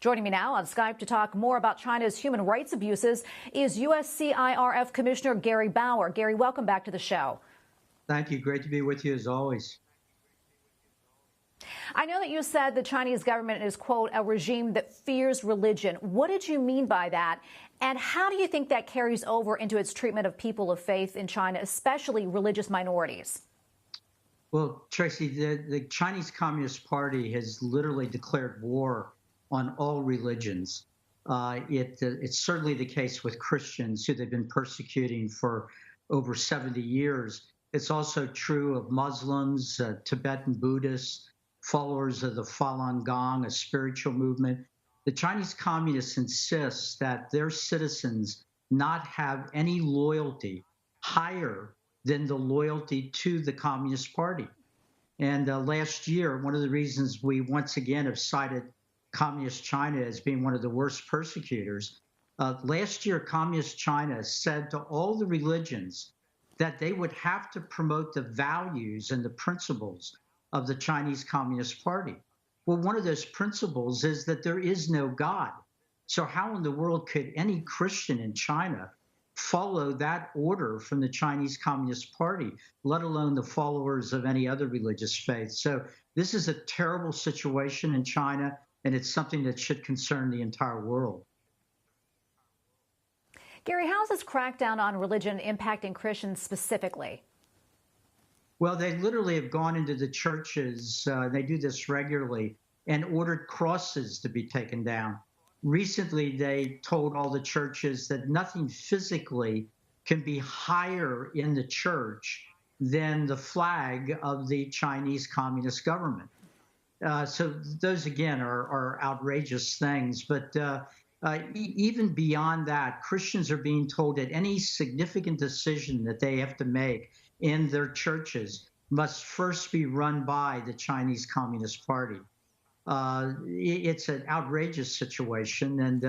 Joining me now on Skype to talk more about China's human rights abuses is USCIRF Commissioner Gary Bauer. Gary, welcome back to the show. Thank you. Great to be with you as always. I know that you said the Chinese government is, quote, a regime that fears religion. What did you mean by that? And how do you think that carries over into its treatment of people of faith in China, especially religious minorities? Well, Tracy, the Chinese Communist Party has literally declared war on all religions. It's certainly the case with Christians, who they've been persecuting for over 70 years. It's also true of Muslims, Tibetan Buddhists, followers of the Falun Gong, a spiritual movement. The Chinese Communists insist that their citizens not have any loyalty higher than the loyalty to the Communist Party. And last year, one of the reasons we once again have cited Communist China as being one of the worst persecutors, last year, Communist China said to all the religions that they would have to promote the values and the principles of the Chinese Communist Party. Well, one of those principles is that there is no God. So how in the world could any Christian in China follow that order from the Chinese Communist Party, let alone the followers of any other religious faith? So this is a terrible situation in China, and it's something that should concern the entire world. Gary, how is this crackdown on religion impacting Christians specifically? Well, they literally have gone into the churches, they do this regularly, and ordered crosses to be taken down. Recently, they told all the churches that nothing physically can be higher in the church than the flag of the Chinese Communist government. So those, again, are outrageous things. But even beyond that, Christians are being told that any significant decision that they have to make in their churches must first be run by the Chinese Communist Party. It's an outrageous situation, and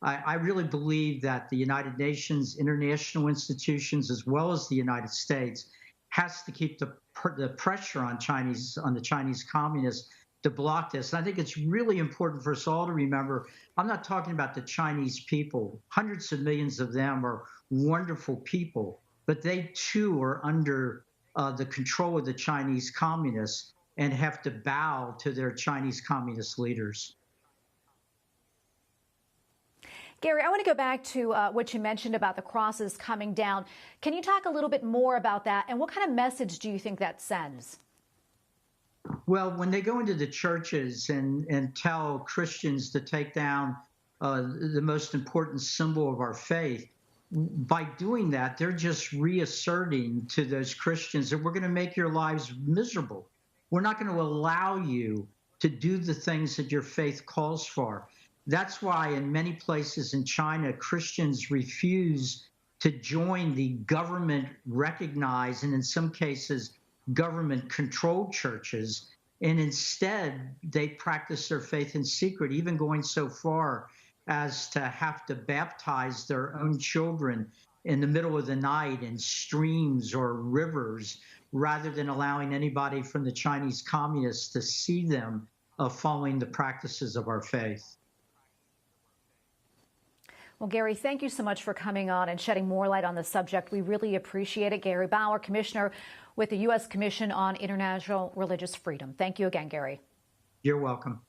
I really believe that the United Nations, international institutions, as well as the United States, has to keep the pressure on the Chinese communists to block this. And I think it's really important for us all to remember, I'm not talking about the Chinese people. Hundreds of millions of them are wonderful people, but they too are under the control of the Chinese communists and have to bow to their Chinese communist leaders. Gary, I want to go back to what you mentioned about the crosses coming down. Can you talk a little bit more about that, and what kind of message do you think that sends? Well, when they go into the churches and tell Christians to take down the most important symbol of our faith, by doing that, they're just reasserting to those Christians that we're going to make your lives miserable. We're not going to allow you to do the things that your faith calls for. That's why in many places in China, Christians refuse to join the government-recognized and in some cases government-controlled churches, and instead they practice their faith in secret, even going so far as to have to baptize their own children in the middle of the night in streams or rivers, rather than allowing anybody from the Chinese communists to see them following the practices of our faith. Well, Gary, thank you so much for coming on and shedding more light on the subject. We really appreciate it. Gary Bauer, Commissioner with the U.S. Commission on International Religious Freedom. Thank you again, Gary. You're welcome.